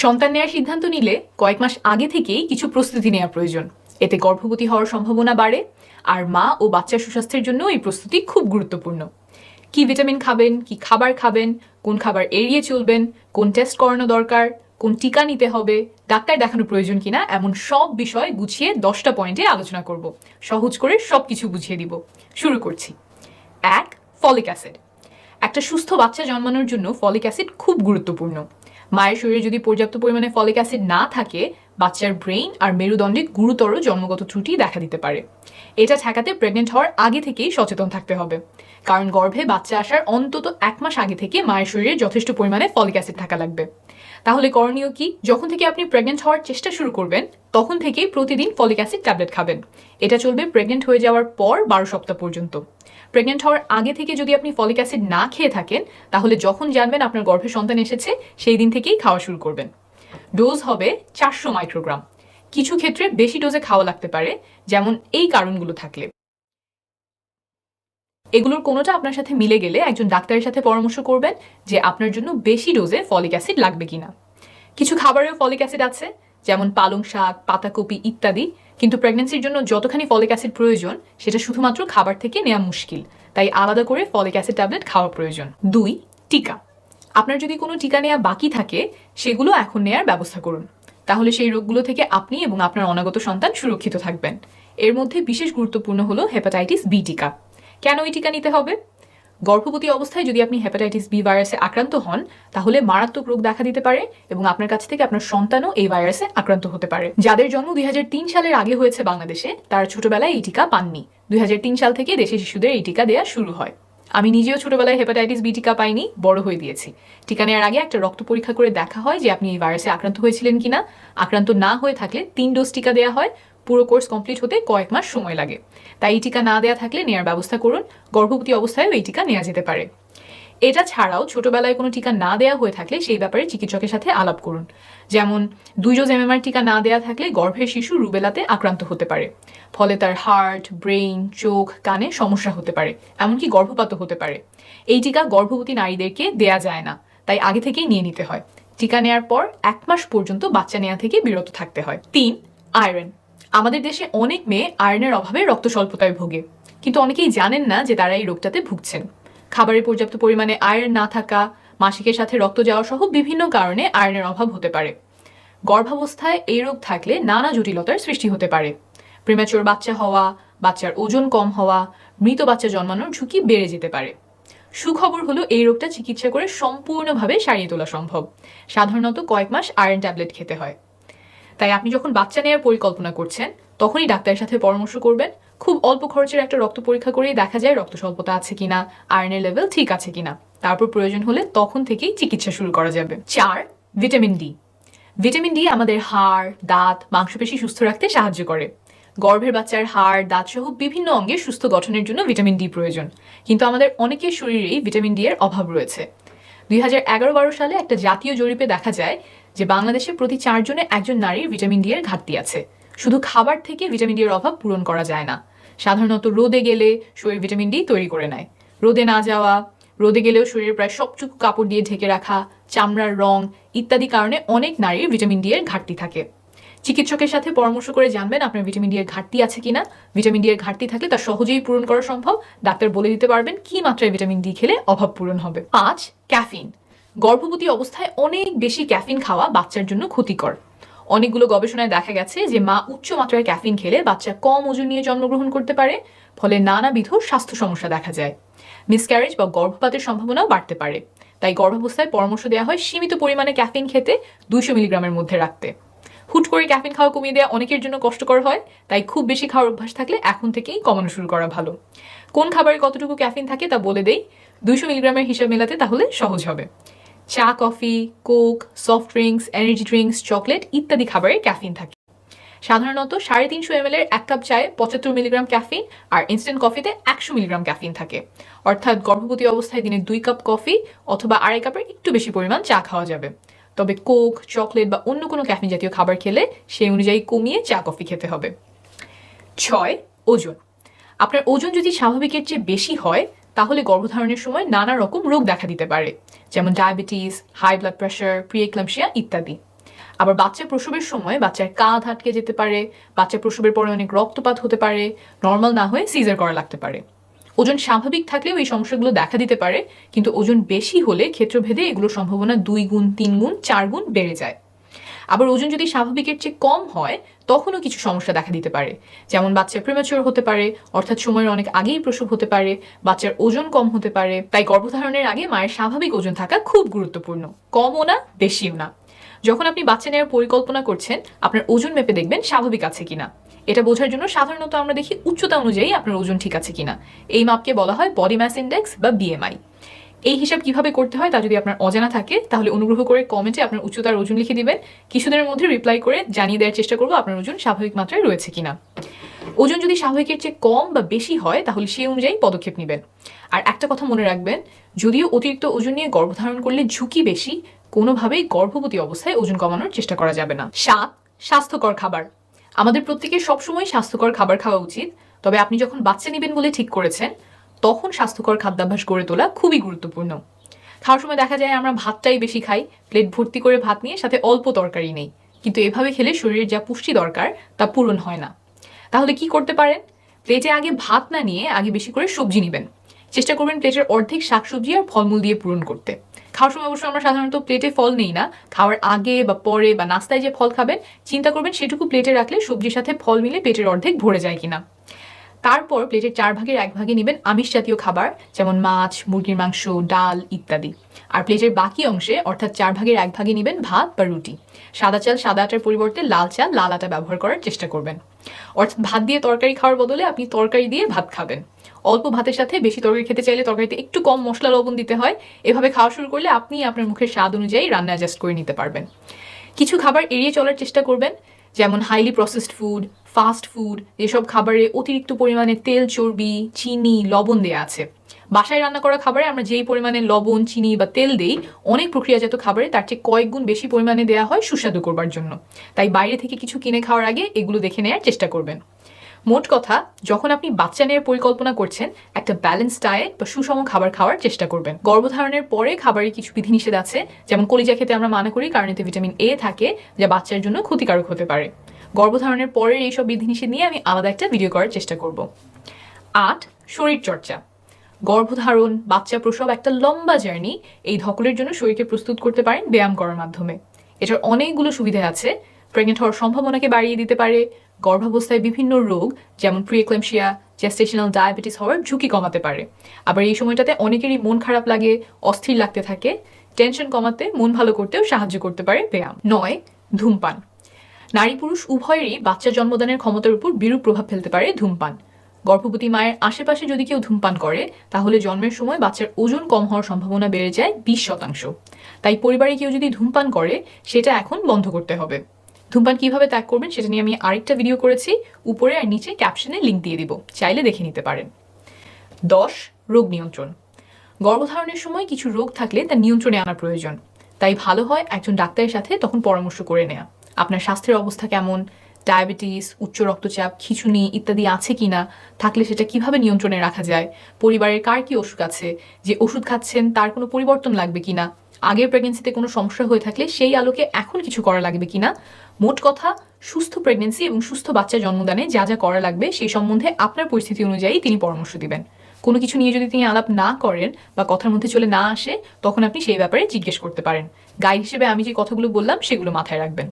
সন্তান নেওয়ার সিদ্ধান্ত নিলে কয়েক মাস আগে থেকেই কিছু প্রস্তুতি নেওয়া প্রয়োজন। এতে গর্ভবতী হওয়ার সম্ভাবনা বাড়ে, আর মা ও বাচ্চার সুস্বাস্থ্যের জন্য এই প্রস্তুতি খুব গুরুত্বপূর্ণ। কি ভিটামিন খাবেন, কি খাবার খাবেন, কোন খাবার এড়িয়ে চলবেন, কোন টেস্ট করানো দরকার, কোন টিকা নিতে হবে, ডাক্তার দেখানো প্রয়োজন কিনা, এমন সব বিষয় গুছিয়ে 10টা পয়েন্টে আলোচনা করব। সহজ করে সবকিছু বুঝিয়ে দিব। শুরু করছি। 1. Folic acid. একটা সুস্থ বাচ্চা জন্মানোর জন্য ফলিক অ্যাসিড খুব গুরুত্বপূর্ণ। মায়ের শরীরে যদি পর্যাপ্ত পরিমাণে ফলিক অ্যাসিড না থাকে, বাচ্চার ব্রেইন আর মেরুদণ্ডে গুরুতর জন্মগত ত্রুটি দেখা দিতে পারে। এটা ঠেকাতে প্রেগনেন্ট হওয়ার আগে থেকেই সচেতন থাকতে হবে, কারণ গর্ভে বাচ্চা আসার অন্তত 1 মাস আগে থেকে মায়ের শরীরে যথেষ্ট পরিমাণে ফলিক অ্যাসিড থাকা লাগবে। তাহলে করণীয় কি? যখন থেকে আপনি প্রেগনেন্ট হওয়ার চেষ্টা শুরু করবেন, তখন থেকেই প্রতিদিন ফলিক অ্যাসিড ট্যাবলেট খাবেন। এটা চলবে প্রেগনেন্ট হয়ে যাওয়ার পর 12 সপ্তাহ পর্যন্ত। প্রেগনেন্ট হওয়ার আগে থেকে যদি আপনি ফলিক অ্যাসিড না খেয়ে থাকেন, তাহলে যখন জানবেন আপনার গর্ভে সন্তান এসেছে, সেই দিন থেকেই খাওয়া শুরু করবেন। ডোজ হবে 400 মাইক্রোগ্রাম। কিছু ক্ষেত্রে বেশি ডোজে খাওয়া লাগতে পারে, যেমন এই কারণগুলো থাকলে। এগুলোর কোনোটা আপনার সাথে মিলে গেলে একজন ডাক্তারের সাথে পরামর্শ করবেন যে আপনার জন্য বেশি ডোজে ফলিক অ্যাসিড লাগবে কিনা। কিছু খাবারেও ফলিক অ্যাসিড আছে, যেমন পালং শাক, পাতাকপি ইত্যাদি, কিন্তু প্রেগন্যান্সির জন্য যতখানি ফলিক অ্যাসিড প্রয়োজন সেটা শুধুমাত্র খাবার থেকে নেওয়া মুশকিল, তাই আলাদা করে ফলিক অ্যাসিড ট্যাবলেট খাওয়া প্রয়োজন। 2. টিকা। আপনার যদি কোনো টিকা নেওয়া বাকি থাকে, সেগুলো এখন নেয়ার ব্যবস্থা করুন। তাহলে সেই রোগগুলো থেকে আপনি এবং আপনার অনাগত সন্তান সুরক্ষিত থাকবেন। এর মধ্যে বিশেষ গুরুত্বপূর্ণ হলো হেপাটাইটিস বি টিকা। কেন এই টিকা নিতে হবে? গর্ভবতী অবস্থায় যদি আপনি হেপাটাইটিস বি ভাইরাসে আক্রান্ত হন, তাহলে মারাত্মক রোগ দেখা দিতে পারে এবং আপনার কাছ থেকে আপনার সন্তানও এই ভাইরাসে আক্রান্ত হতে পারে। যাদের জন্ম 2003 সালের আগে হয়েছে বাংলাদেশে, তারা ছোটবেলায় এই টিকা পাননি। 2003 সাল থেকে দেশে শিশুদের এই টিকা দেওয়া শুরু হয়। আমি নিজেও ছোটবেলায় হেপাটাইটিস বি টিকা পাইনি, বড় হয়ে দিয়েছি। টিকা নেওয়ার আগে একটা রক্ত পরীক্ষা করে দেখা হয় যে আপনি এই ভাইরাসে আক্রান্ত হয়েছিলেন কিনা। আক্রান্ত না হয়ে থাকলে 3 ডোজ টিকা দেওয়া হয়। পুরো কোর্স কমপ্লিট হতে কয়েক মাস সময় লাগে। তাই এই টিকা না দেওয়া থাকলে নেওয়ার ব্যবস্থা করুন। গর্ভবতী অবস্থায়ও এই টিকা নেওয়া যেতে পারে। এটা ছাড়াও ছোটবেলায় কোনো টিকা না দেওয়া হয়ে থাকলে সেই ব্যাপারে চিকিৎসকের সাথে আলাপ করুন। যেমন 2 ডোজ MMR টিকা না দেওয়া থাকলে গর্ভের শিশু রুবেলাতে আক্রান্ত হতে পারে। ফলে তার হার্ট, ব্রেইন, চোখ, কানে সমস্যা হতে পারে, এমনকি গর্ভপাতও হতে পারে। এই টিকা গর্ভবতী নারীদেরকে দেয়া যায় না, তাই আগে থেকেই নিয়ে নিতে হয়। টিকা নেওয়ার পর 1 মাস পর্যন্ত বাচ্চা নেওয়া থেকে বিরত থাকতে হয়। 3. আয়রন। আমাদের দেশে অনেক মেয়ে আয়রনের অভাবে রক্ত স্বল্পতায় ভোগে, কিন্তু অনেকেই জানেন না যে তারা এই রোগটাতে ভুগছেন। খাবারে পর্যাপ্ত পরিমাণে আয়রন না থাকা, মাসিকের সাথে রক্ত যাওয়া সহ বিভিন্ন কারণে আয়রনের অভাব হতে পারে। গর্ভাবস্থায় এই রোগ থাকলে নানা জটিলতার সৃষ্টি হতে পারে। প্রিম্যাচুর বাচ্চা হওয়া, বাচ্চার ওজন কম হওয়া, মৃত বাচ্চা জন্মানোর ঝুঁকি বেড়ে যেতে পারে। সুখবর হলো এই রোগটা চিকিৎসা করে সম্পূর্ণভাবে সারিয়ে তোলা সম্ভব। সাধারণত কয়েক মাস আয়রন ট্যাবলেট খেতে হয়। তাই আপনি যখন বাচ্চা নেওয়ার পরিকল্পনা করছেন, তখনই ডাক্তারের সাথে পরামর্শ করবেন। খুব অল্প খরচের একটা রক্ত পরীক্ষা করেই দেখা যায় রক্ত স্বল্পতা আছে কিনা, আয়রনের লেভেল ঠিক আছে কিনা। তারপর প্রয়োজন হলে তখন থেকেই চিকিৎসা শুরু করা যাবে। 4. Vitamin D. ভিটামিন ডি আমাদের হাড়, দাঁত, মাংসপেশি সুস্থ রাখতে সাহায্য করে। গর্ভের বাচ্চার হাড়, দাঁত সহ বিভিন্ন অঙ্গে সুস্থ গঠনের জন্য ভিটামিন ডি প্রয়োজন, কিন্তু আমাদের অনেকের শরীরেই ভিটামিন ডি এর অভাব রয়েছে। 2011-12 সালে একটা জাতীয় জরিপে দেখা যায় যে বাংলাদেশে প্রতি 4 জনে একজন নারীর ভিটামিন ডি এর ঘাটতি আছে। শুধু খাবার থেকে ভিটামিন ডি এর অভাব পূরণ করা যায় না। সাধারণত রোদে গেলে শরীর ভিটামিন ডি তৈরি করে নেয়। রোদে না যাওয়া, রোদে গেলেও শরীরের প্রায় সবটুকু কাপড় দিয়ে ঢেকে রাখা, চামড়ার রং ইত্যাদি কারণে অনেক নারীর ভিটামিন ডি এর ঘাটতি থাকে। চিকিৎসকের সাথে পরামর্শ করে জানবেন আপনার ভিটামিন ডি এর ঘাটতি আছে কিনা। ভিটামিন ডি এর ঘাটতি থাকলে তা সহজেই পূরণ করা সম্ভব। ডাক্তার বলে দিতে পারবেন কি মাত্রায় ভিটামিন ডি খেলে অভাব পূরণ হবে। 5. ক্যাফিন। গর্ভবতী অবস্থায় অনেক বেশি ক্যাফিন খাওয়া বাচ্চার জন্য ক্ষতিকর। অনেকগুলো গবেষণায় দেখা গেছে যে মা উচ্চ মাত্রায় ক্যাফিন খেলে বাচ্চা কম ওজন নিয়ে জন্মগ্রহণ করতে পারে, ফলে নানাবিধ স্বাস্থ্য সমস্যা দেখা যায়। মিসক্যারেজ বা গর্ভপাতের সম্ভাবনাও বাড়তে পারে। তাই গর্ভাবস্থায় পরামর্শ দেওয়া হয় সীমিত পরিমাণে ক্যাফিন খেতে, 200 মিলিগ্রামের মধ্যে রাখতে। হুট করে ক্যাফিন খাওয়া কমিয়ে দেওয়া অনেকের জন্য কষ্টকর হয়, তাই খুব বেশি খাওয়ার অভ্যাস থাকলে এখন থেকেই কমানো শুরু করা ভালো। কোন খাবারে কতটুকু ক্যাফিন থাকে তা বলে দেই, 200 মিলিগ্রামের হিসাব মেলাতে তাহলে সহজ হবে। চা, coffee, Coke, soft drinks, energy drinks, chocolate ইত্যাদি খাবারে ক্যাফিন থাকে। সাধারণত 350 ml এর 1 কাপ চায়ে 75 মিলিগ্রাম ক্যাফিন আর ইনস্ট্যান্ট কফিতে 100 মিলিগ্রাম ক্যাফিন থাকে। অর্থাৎ গর্ভবতী অবস্থায় দিনে 2 কাপ কফি অথবা 2.5 কাপের একটু বেশি পরিমাণ চা খাওয়া যাবে। তবে কোক, চকলেট বা অন্য কোনো ক্যাফিন জাতীয় খাবার খেলে সেই অনুযায়ী কমিয়ে চা কফি খেতে হবে। 6. ওজন। আপনার ওজন যদি স্বাভাবিকের চেয়ে বেশি হয়, তাহলে গর্ভধারণের সময় নানা রকম রোগ দেখা দিতে পারে, যেমন diabetes, high blood pressure, pre-eclampsia ইত্যাদি। আবার বাচ্চা প্রসবের সময় বাচ্চার কাঁধ আটকে যেতে পারে, বাচ্চা প্রসবের পরে অনেক রক্তপাত হতে পারে, নর্মাল না হয়ে সিজার করা লাগতে পারে। ওজন স্বাভাবিক থাকলেও এই সমস্যাগুলো দেখা দিতে পারে, কিন্তু ওজন বেশি হলে ক্ষেত্রভেদে এগুলোর সম্ভাবনা 2 গুণ, 3 গুণ, 4 গুণ বেড়ে যায়। আবার ওজন যদি স্বাভাবিকের চেয়ে কম হয় তখনও কিছু সমস্যা দেখা দিতে পারে, যেমন বাচ্চা প্রিম্যাচিউর হতে পারে, অর্থাৎ সময়ের অনেক আগেই প্রসব হতে পারে, বাচ্চার ওজন কম হতে পারে। তাই গর্ভধারণের আগে মায়ের স্বাভাবিক ওজন থাকা খুব গুরুত্বপূর্ণ, কমও না বেশিও না। যখন আপনি বাচ্চা নেওয়ার পরিকল্পনা করছেন, আপনার ওজন মেপে দেখবেন স্বাভাবিক আছে কিনা। এটা বোঝার জন্য সাধারণত আমরা দেখি উচ্চতা অনুযায়ী আপনার ওজন ঠিক আছে কিনা। এই মাপকে বলা হয় বডি ম্যাস ইন্ডেক্স বা বিএমআই। এই হিসাব কিভাবে করতে হয় তা যদি আপনার অজানা থাকে তাহলে অনুগ্রহ করে কমেন্টে আপনার উচ্চতার ওজন লিখে দিবেন। কিছুদিনের মধ্যে রিপ্লাই করে জানিয়ে দেওয়ার চেষ্টা করবো আপনার ওজন স্বাভাবিক মাত্রায় রয়েছে কিনা। ওজন যদি স্বাভাবিকের চেয়ে কম বা বেশি হয় তাহলে সেই অনুযায়ী পদক্ষেপ নেবেন। আর একটা কথা মনে রাখবেন, যদিও অতিরিক্ত ওজন নিয়ে গর্ভধারণ করলে ঝুঁকি বেশি, কোনোভাবেই গর্ভবতী অবস্থায় ওজন কমানোর চেষ্টা করা যাবে না। 7. স্বাস্থ্যকর খাবার। আমাদের প্রত্যেকের সবসময় স্বাস্থ্যকর খাবার খাওয়া উচিত, তবে আপনি যখন বাচ্চা নেবেন বলে ঠিক করেছেন তখন স্বাস্থ্যকর খাদ্যাভ্যাস গড়ে তোলা খুবই গুরুত্বপূর্ণ। খাওয়ার সময় দেখা যায় আমরা ভাতটাই বেশি খাই, প্লেট ভর্তি করে ভাত নিয়ে সাথে অল্প তরকারি নেই, কিন্তু এভাবে খেলে শরীরের যা পুষ্টি দরকার তা পূরণ হয় না। তাহলে কি করতে পারেন? প্লেটে আগে ভাত না নিয়ে আগে বেশি করে সবজি নেবেন। চেষ্টা করবেন প্লেটের অর্ধেক শাকসবজি আর ফলমূল দিয়ে পূরণ করতে। খাওয়ার সময় অবশ্য আমরা সাধারণত প্লেটে ফল নেই না, খাওয়ার আগে বা পরে বা নাস্তায় যে ফল খাবেন চিন্তা করবেন সেটুকু প্লেটে রাখলে সবজির সাথে ফল মিলে পেটের অর্ধেক ভরে যায় কিনা। তারপর প্লেটের 4 ভাগের 1 ভাগে নেবেন আমিষ জাতীয় খাবার, যেমন মাছ, মুরগির মাংস, ডাল ইত্যাদি। আর প্লেটের বাকি অংশে অর্থাৎ 4 ভাগের 1 ভাগে নেবেন ভাত বা রুটি। সাদা চাল সাদা আটার পরিবর্তে লাল চাল লাল আটা ব্যবহার করার চেষ্টা করবেন। অর্থাৎ ভাত দিয়ে তরকারি খাওয়ার বদলে আপনি তরকারি দিয়ে ভাত খাবেন। অল্প ভাতের সাথে বেশি তরকারি খেতে চাইলে তরকারিতে একটু কম মশলা লবণ দিতে হয়। এভাবে খাওয়া শুরু করলে আপনি আপনার মুখের স্বাদ অনুযায়ী রান্না অ্যাডজাস্ট করে নিতে পারবেন। কিছু খাবার এড়িয়ে চলার চেষ্টা করবেন, যেমন highly processed food, fast food, যেসব খাবারে অতিরিক্ত পরিমাণে তেল, চর্বি, চিনি, লবণ দেওয়া আছে। বাসায় রান্না করা খাবারে আমরা যেই পরিমাণে লবণ, চিনি বা তেল দেই, অনেক প্রক্রিয়াজাত খাবারে তার চেয়ে কয়েক গুণ বেশি পরিমাণে দেওয়া হয় সুস্বাদু করবার জন্য। তাই বাইরে থেকে কিছু কিনে খাওয়ার আগে এগুলো দেখে নেওয়ার চেষ্টা করবেন। মোট কথা, যখন আপনি বাচ্চা নেওয়ার পরিকল্পনা করছেন একটা ব্যালেন্স ডায়েট বা সুষম খাবার খাওয়ার চেষ্টা করবেন। গর্ভধারণের পরে খাবারের কিছু বিধিনিষেধ আছে, যেমন কলিজা খেতে আমরা মানা করি কারণ এতে ভিটামিন এ থাকে যা বাচ্চার জন্য ক্ষতিকারক হতে পারে। গর্ভধারণের পরের এইসব বিধিনিষেধ নিয়ে আমি আলাদা একটা ভিডিও করার চেষ্টা করব। 8. শরীর চর্চা। গর্ভধারণ, বাচ্চা প্রসব একটা লম্বা জার্নি। এই ধকলের জন্য শরীরকে প্রস্তুত করতে পারেন ব্যায়াম করার মাধ্যমে। এটার অনেকগুলো সুবিধা আছে। প্রেগনেন্ট হওয়ার সম্ভাবনাকে বাড়িয়ে দিতে পারে, গর্ভাবস্থায় বিভিন্ন রোগ যেমন প্রিএক্লেমশিয়া, জেস্টেশনাল ডায়াবেটিস হওয়ার ঝুঁকি কমাতে পারে। আবার এই সময়টাতে অনেকেরই মন খারাপ লাগে, অস্থির লাগতে থাকে, টেনশন কমাতে, মন ভালো করতেও সাহায্য করতে পারে ব্যায়াম। 9. ধূমপান। নারী পুরুষ উভয়েরই বাচ্চা জন্মদানের ক্ষমতার উপর বিরূপ প্রভাব ফেলতে পারে ধূমপান। গর্ভবতী মায়ের আশেপাশে যদি কেউ ধূমপান করে তাহলে জন্মের সময় বাচ্চার ওজন কম হওয়ার সম্ভাবনা বেড়ে যায় 20%। তাই পরিবারে কেউ যদি ধূমপান করে সেটা এখন বন্ধ করতে হবে। ধূমপান কিভাবে ত্যাগ করবেন সেটা নিয়ে আমি আরেকটা ভিডিও করেছি, উপরে আর নিচে ক্যাপশনে লিঙ্ক দিয়ে দিব, চাইলে দেখে নিতে পারেন। 10. রোগ নিয়ন্ত্রণ। গর্ভধারণের সময় কিছু রোগ থাকলে তা নিয়ন্ত্রণে আনা প্রয়োজন। তাই ভালো হয় একজন ডাক্তারের সাথে তখন পরামর্শ করে নেওয়া। আপনার স্বাস্থ্যের অবস্থা কেমন, ডায়াবেটিস, উচ্চ রক্তচাপ, খিঁচুনি ইত্যাদি আছে কিনা, থাকলে সেটা কিভাবে নিয়ন্ত্রণে রাখা যায়, পরিবারের কার কি অসুখ আছে, যে ওষুধ খাচ্ছেন তার কোনো পরিবর্তন লাগবে কিনা, আগের প্রেগনেন্সিতে কোনো সমস্যা হয়ে থাকলে সেই আলোকে এখন কিছু করা লাগবে কিনা। মোট কথা, সুস্থ প্রেগনেন্সি এবং সুস্থ বাচ্চা জন্মদানে যা যা করা লাগবে সেই সম্বন্ধে আপনার পরিস্থিতি অনুযায়ী তিনি পরামর্শ দিবেন। কোনো কিছু নিয়ে যদি তিনি আলাপ না করেন বা কথার মধ্যে চলে না আসে তখন আপনি সেই ব্যাপারে জিজ্ঞেস করতে পারেন। গাইড হিসেবে আমি যে কথাগুলো বললাম সেগুলো মাথায় রাখবেন।